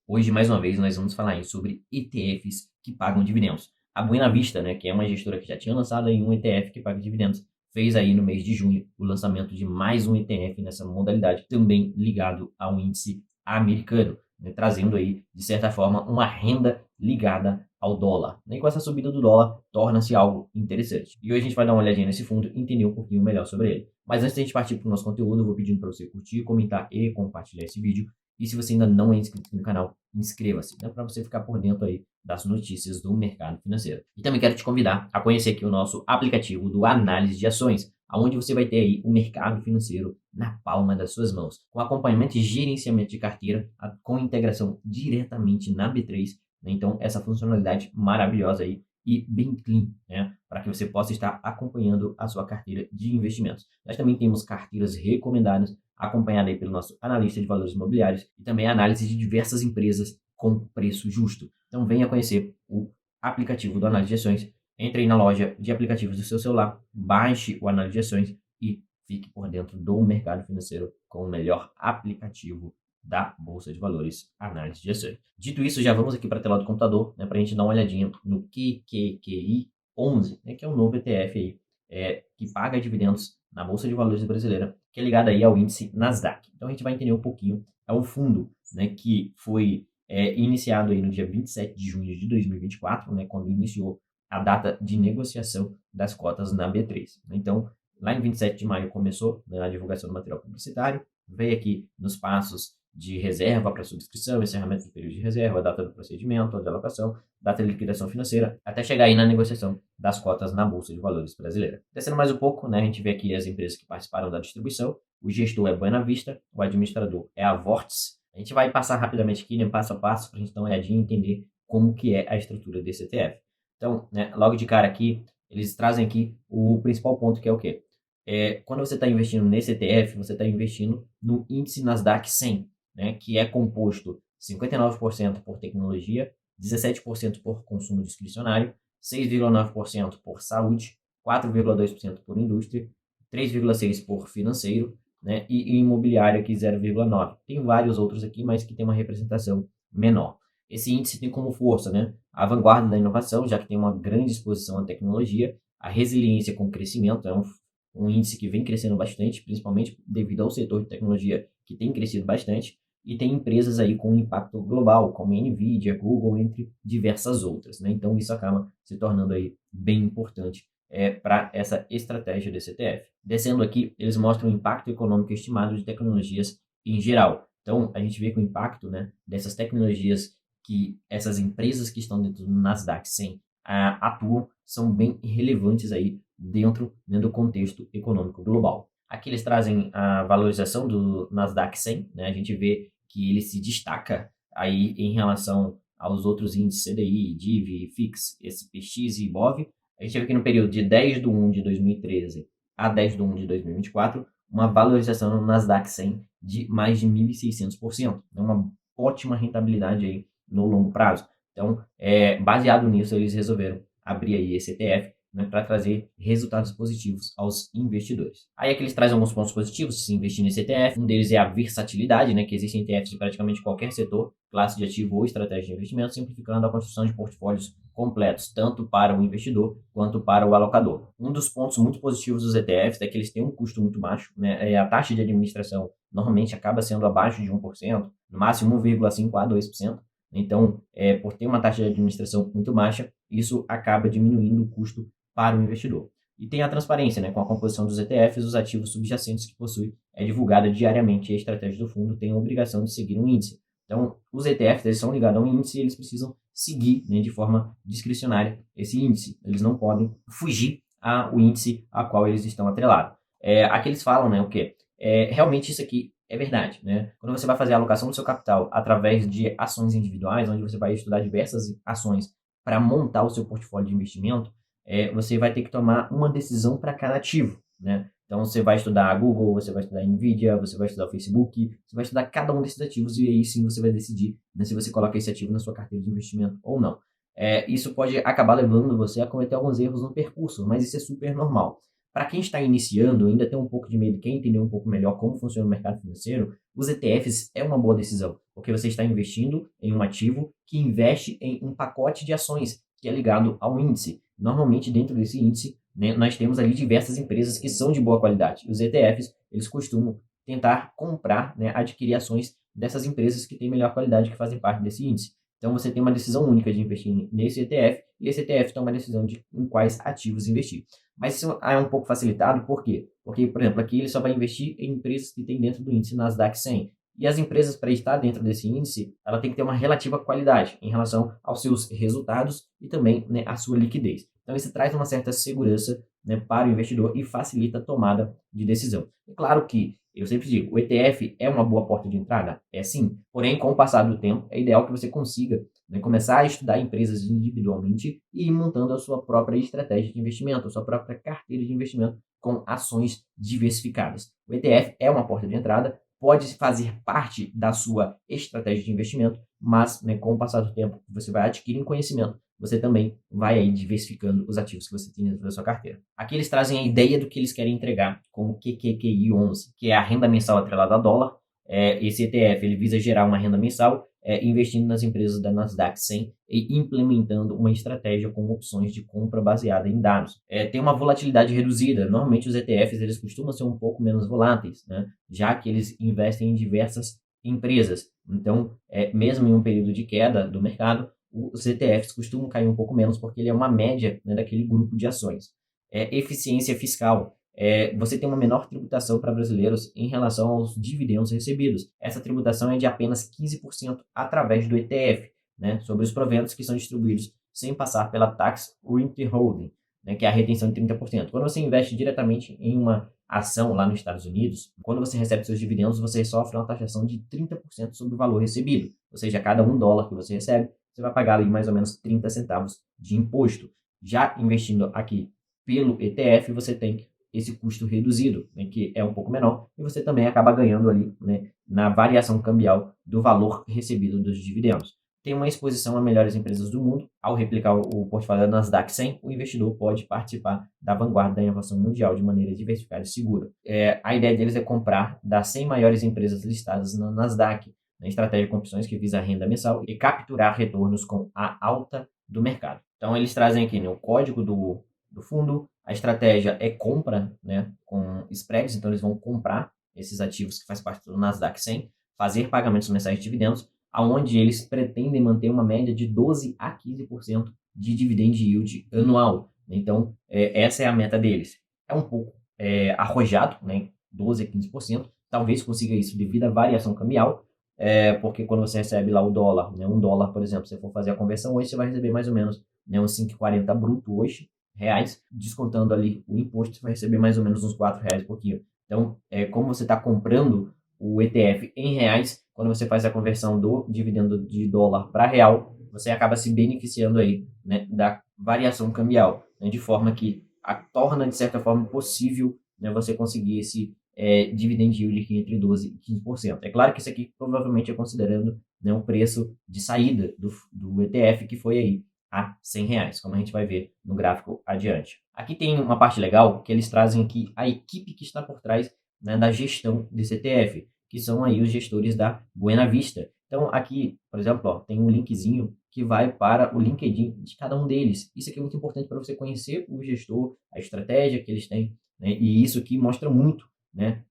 Hoje, mais uma vez, nós vamos falar aí sobre ETFs que pagam dividendos. A Buena Vista, né, que é uma gestora que já tinha lançado aí um ETF que paga dividendos, fez aí no mês de junho o lançamento de mais um ETF nessa modalidade, também ligado ao índice americano, né, trazendo aí, de certa forma, uma renda ligada ao dólar. E com essa subida do dólar, torna-se algo interessante. E hoje a gente vai dar uma olhadinha nesse fundo e entender um pouquinho melhor sobre ele. Mas antes de a gente partir para o nosso conteúdo, eu vou pedindo para você curtir, comentar e compartilhar esse vídeo. E se você ainda não é inscrito no canal, inscreva-se, né, para você ficar por dentro aí das notícias do mercado financeiro. E também quero te convidar a conhecer aqui o nosso aplicativo do Análise de Ações, onde você vai ter aí o mercado financeiro na palma das suas mãos, com acompanhamento e gerenciamento de carteira, com integração diretamente na B3, né? Então, essa funcionalidade maravilhosa aí e bem clean, né, para que você possa estar acompanhando a sua carteira de investimentos. Nós também temos carteiras recomendadas, acompanhada aí pelo nosso analista de valores imobiliários e também análise de diversas empresas com preço justo. Então venha conhecer o aplicativo do Análise de Ações, entre aí na loja de aplicativos do seu celular, baixe o Análise de Ações e fique por dentro do mercado financeiro com o melhor aplicativo da Bolsa de Valores, Análise de Ações. Dito isso, já vamos aqui para a tela do computador, né, para a gente dar uma olhadinha no QQQI 11, né, que é um novo ETF aí, que paga dividendos na Bolsa de Valores brasileira, que é ligado aí ao índice Nasdaq. Então a gente vai entender um pouquinho. É um fundo, né, que foi iniciado aí no dia 27 de junho de 2024, né, quando iniciou a data de negociação das cotas na B3. Então, lá em 27 de maio começou, né, a divulgação do material publicitário, veio aqui nos passos de reserva para subscrição, encerramento do período de reserva, data do procedimento, de alocação, data de liquidação financeira, até chegar aí na negociação das cotas na Bolsa de Valores brasileira. Descendo mais um pouco, né, a gente vê aqui as empresas que participaram da distribuição. O gestor é Buena Vista, o administrador é a Vortex. A gente vai passar rapidamente aqui, né, passo a passo, para a gente dar uma olhadinha e entender como que é a estrutura desse ETF. Então, né, logo de cara aqui, eles trazem aqui o principal ponto, que é o quê? Quando você está investindo nesse ETF, você está investindo no índice Nasdaq 100, né, que é composto 59% por tecnologia, 17% por consumo discricionário, 6,9% por saúde, 4,2% por indústria, 3,6% por financeiro, né, e imobiliário aqui 0,9%. Tem vários outros aqui, mas que tem uma representação menor. Esse índice tem como força, né, a vanguarda da inovação, já que tem uma grande exposição à tecnologia, a resiliência com o crescimento, é um índice que vem crescendo bastante, principalmente devido ao setor de tecnologia que tem crescido bastante, e tem empresas aí com impacto global, como Nvidia, Google, entre diversas outras, né? Então isso acaba se tornando aí bem importante para essa estratégia desse ETF. Descendo aqui, eles mostram o impacto econômico estimado de tecnologias em geral. Então a gente vê que o impacto, né, dessas tecnologias que essas empresas que estão dentro do Nasdaq 100 atuam são bem relevantes aí dentro, né, do contexto econômico global. Aqui eles trazem a valorização do Nasdaq 100, né? A gente vê que ele se destaca aí em relação aos outros índices CDI, DIV, FIX, SPX e IBOV. A gente vê que no período de 10 de 1 de 2013 a 10 de 1 de 2024, uma valorização no Nasdaq 100 de mais de 1.600%. É uma ótima rentabilidade aí no longo prazo. Então, baseado nisso, eles resolveram abrir aí esse ETF, né, para trazer resultados positivos aos investidores. Aí aqui eles trazem alguns pontos positivos de se investir nesse ETF. Um deles é a versatilidade, né, que existem ETFs de praticamente qualquer setor, classe de ativo ou estratégia de investimento, simplificando a construção de portfólios completos, tanto para o investidor quanto para o alocador. Um dos pontos muito positivos dos ETFs é que eles têm um custo muito baixo, né, a taxa de administração normalmente acaba sendo abaixo de 1%, no máximo 1,5% a 2%. Então, por ter uma taxa de administração muito baixa, isso acaba diminuindo o custo para o investidor. E tem a transparência, né? Com a composição dos ETFs, os ativos subjacentes que possui é divulgada diariamente e a estratégia do fundo tem a obrigação de seguir um índice. Então, os ETFs eles são ligados a um índice e eles precisam seguir, né, de forma discricionária esse índice. Eles não podem fugir ao índice a qual eles estão atrelados. Aqui eles falam, né, o quê? Realmente isso aqui é verdade, né? Quando você vai fazer a alocação do seu capital através de ações individuais, onde você vai estudar diversas ações para montar o seu portfólio de investimento, você vai ter que tomar uma decisão para cada ativo, né? Então, você vai estudar a Google, você vai estudar a Nvidia, você vai estudar o Facebook, você vai estudar cada um desses ativos e aí sim você vai decidir, né, se você coloca esse ativo na sua carteira de investimento ou não. Isso pode acabar levando você a cometer alguns erros no percurso, mas isso é super normal. Para quem está iniciando, ainda tem um pouco de medo, quer entender um pouco melhor como funciona o mercado financeiro, os ETFs é uma boa decisão, porque você está investindo em um ativo que investe em um pacote de ações que é ligado ao índice. Normalmente, dentro desse índice, né, nós temos ali diversas empresas que são de boa qualidade. Os ETFs, eles costumam tentar comprar, né, adquirir ações dessas empresas que têm melhor qualidade, que fazem parte desse índice. Então, você tem uma decisão única de investir nesse ETF, e esse ETF toma a decisão de em quais ativos investir. Mas isso é um pouco facilitado, por quê? Porque, por exemplo, aqui ele só vai investir em empresas que tem dentro do índice Nasdaq 100. E as empresas, para estar dentro desse índice, ela tem que ter uma relativa qualidade em relação aos seus resultados e também, né, a sua liquidez. Então, isso traz uma certa segurança, né, para o investidor e facilita a tomada de decisão. É claro que, eu sempre digo, o ETF é uma boa porta de entrada? É sim. Porém, com o passar do tempo, é ideal que você consiga, né, começar a estudar empresas individualmente e ir montando a sua própria estratégia de investimento, a sua própria carteira de investimento com ações diversificadas. O ETF é uma porta de entrada, pode fazer parte da sua estratégia de investimento, mas, né, com o passar do tempo, você vai adquirindo conhecimento, você também vai aí diversificando os ativos que você tem dentro da sua carteira. Aqui eles trazem a ideia do que eles querem entregar com o QQQI 11, que é a renda mensal atrelada a dólar. Esse ETF ele visa gerar uma renda mensal investindo nas empresas da Nasdaq 100 e implementando uma estratégia com opções de compra baseada em dados. Tem uma volatilidade reduzida. Normalmente os ETFs eles costumam ser um pouco menos voláteis, né? Já que eles investem em diversas empresas. Então, mesmo em um período de queda do mercado, os ETFs costumam cair um pouco menos porque ele é uma média, né, daquele grupo de ações. Eficiência fiscal. Você tem uma menor tributação para brasileiros em relação aos dividendos recebidos. Essa tributação é de apenas 15% através do ETF, né, sobre os proventos que são distribuídos sem passar pela Tax Withholding, né, que é a retenção de 30%. Quando você investe diretamente em uma ação lá nos Estados Unidos, quando você recebe seus dividendos, você sofre uma taxação de 30% sobre o valor recebido. Ou seja, a cada $1 que você recebe, você vai pagar ali mais ou menos 30 centavos de imposto. Já investindo aqui pelo ETF, você tem esse custo reduzido, né, que é um pouco menor, e você também acaba ganhando ali, né, na variação cambial do valor recebido dos dividendos. Tem uma exposição a melhores empresas do mundo. Ao replicar o portfólio da Nasdaq 100, o investidor pode participar da vanguarda da inovação mundial de maneira diversificada e segura. A ideia deles é comprar das 100 maiores empresas listadas na Nasdaq, na estratégia com opções que visa a renda mensal e capturar retornos com a alta do mercado. Então, eles trazem aqui, né, o código do fundo. A estratégia é compra, né, com spreads, então eles vão comprar esses ativos que faz parte do Nasdaq 100, fazer pagamentos mensais de dividendos, aonde eles pretendem manter uma média de 12 a 15% de dividend yield anual. Então, essa é a meta deles. É um pouco arrojado, né, 12 a 15%, talvez consiga isso devido à variação cambial, porque quando você recebe lá o dólar, né, $1, por exemplo, se você for fazer a conversão hoje, você vai receber mais ou menos, né, uns 5,40 bruto hoje, reais, descontando ali o imposto, você vai receber mais ou menos uns R$ 4 por quilo. Então, como você está comprando o ETF em reais, quando você faz a conversão do dividendo de dólar para real, você acaba se beneficiando aí, né, da variação cambial, né, de forma que torna, de certa forma, possível, né, você conseguir esse dividend yield aqui entre 12% e 15%. É claro que isso aqui provavelmente é considerando, né, o preço de saída do ETF, que foi aí a R$ 100, como a gente vai ver no gráfico adiante. Aqui tem uma parte legal que eles trazem aqui a equipe que está por trás, né, da gestão desse ETF, que são aí os gestores da Buena Vista. Então aqui, por exemplo, ó, tem um linkzinho que vai para o LinkedIn de cada um deles. Isso aqui é muito importante para você conhecer o gestor, a estratégia que eles têm, né, e isso aqui mostra muito, né,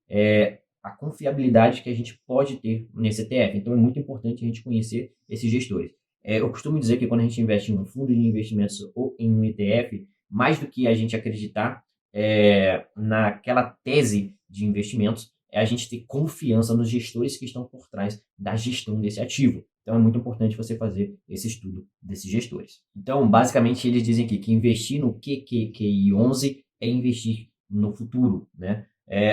a confiabilidade que a gente pode ter nesse ETF. Então é muito importante a gente conhecer esses gestores. Eu costumo dizer que quando a gente investe em um fundo de investimentos ou em um ETF, mais do que a gente acreditar naquela tese de investimentos, é a gente ter confiança nos gestores que estão por trás da gestão desse ativo. Então é muito importante você fazer esse estudo desses gestores. Então, basicamente, eles dizem aqui que investir no QQQI 11 é investir no futuro, né?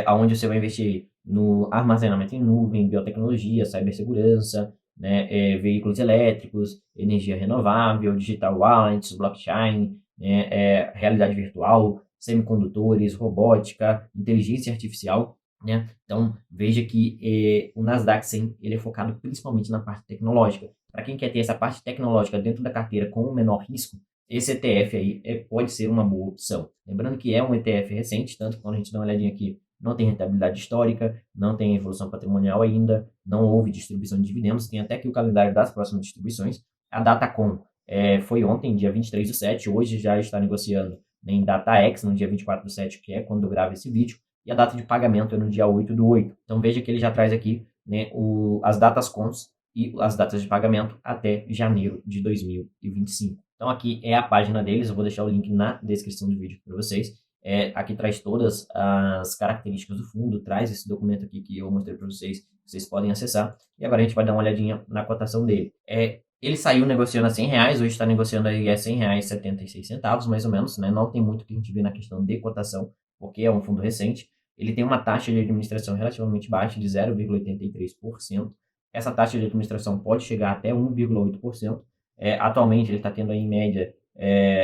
Onde você vai investir no armazenamento em nuvem, biotecnologia, cibersegurança, né, veículos elétricos, energia renovável, digital wallets, blockchain, né, realidade virtual, semicondutores, robótica, inteligência artificial, né? Então, veja que o Nasdaq 100 ele é focado principalmente na parte tecnológica. Para quem quer ter essa parte tecnológica dentro da carteira com o menor risco, esse ETF aí pode ser uma boa opção. Lembrando que é um ETF recente, tanto que quando a gente dá uma olhadinha aqui não tem rentabilidade histórica, não tem evolução patrimonial ainda, não houve distribuição de dividendos, tem até aqui o calendário das próximas distribuições. A Datacom foi ontem, dia 23/7, hoje já está negociando em DataX, no dia 24/7, que é quando eu gravo esse vídeo, e a data de pagamento é no dia 8/8. Então veja que ele já traz aqui, né, as datas cons e as datas de pagamento até janeiro de 2025. Então aqui é a página deles, eu vou deixar o link na descrição do vídeo para vocês. Aqui traz todas as características do fundo, traz esse documento aqui que eu mostrei para vocês, vocês podem acessar. E agora a gente vai dar uma olhadinha na cotação dele. Ele saiu negociando a R$100, hoje está negociando aí a R$100,76, mais ou menos, né? Não tem muito que a gente vê na questão de cotação, porque é um fundo recente. Ele tem uma taxa de administração relativamente baixa, de 0,83%. Essa taxa de administração pode chegar até 1,8%. Atualmente ele está tendo aí, em média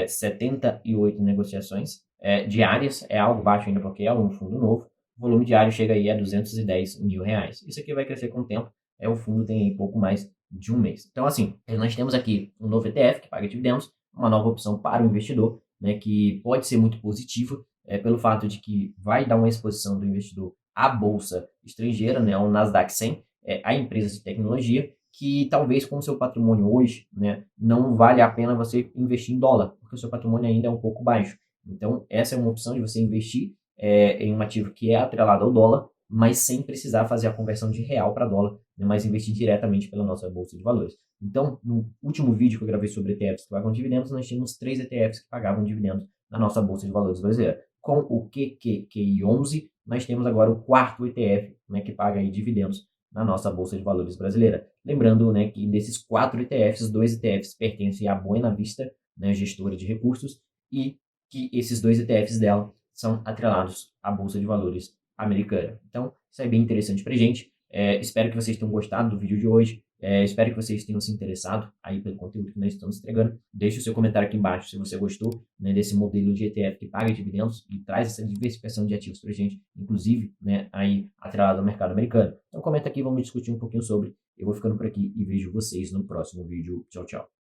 78 negociações diárias, é algo baixo ainda porque é um fundo novo. O volume diário chega aí a R$210 mil. Isso aqui vai crescer com o tempo. O fundo tem aí pouco mais de um mês. Então, assim, nós temos aqui um novo ETF que paga dividendos, uma nova opção para o investidor, né, que pode ser muito positiva, pelo fato de que vai dar uma exposição do investidor à bolsa estrangeira, né, ao Nasdaq 100, a empresas de tecnologia, que talvez com o seu patrimônio hoje, né, não vale a pena você investir em dólar, porque o seu patrimônio ainda é um pouco baixo. Então, essa é uma opção de você investir em um ativo que é atrelado ao dólar, mas sem precisar fazer a conversão de real para dólar, né, mas investir diretamente pela nossa bolsa de valores. Então, no último vídeo que eu gravei sobre ETFs que pagam dividendos, nós tínhamos 3 ETFs que pagavam dividendos na nossa bolsa de valores brasileira. Com o QQQI11, nós temos agora o quarto ETF, né, que paga aí dividendos na nossa bolsa de valores brasileira. Lembrando, né, que desses 4 ETFs, 2 ETFs pertencem à Buena Vista, né, gestora de recursos, e que esses 2 ETFs dela são atrelados à bolsa de valores americana. Então, isso é bem interessante pra gente. Espero que vocês tenham gostado do vídeo de hoje. Espero que vocês tenham se interessado aí pelo conteúdo que nós estamos entregando. Deixe o seu comentário aqui embaixo se você gostou, né, desse modelo de ETF que paga dividendos e traz essa diversificação de ativos pra gente, inclusive, né, aí atrelado ao mercado americano. Então comenta aqui, vamos discutir um pouquinho sobre. Eu vou ficando por aqui e vejo vocês no próximo vídeo. Tchau, tchau.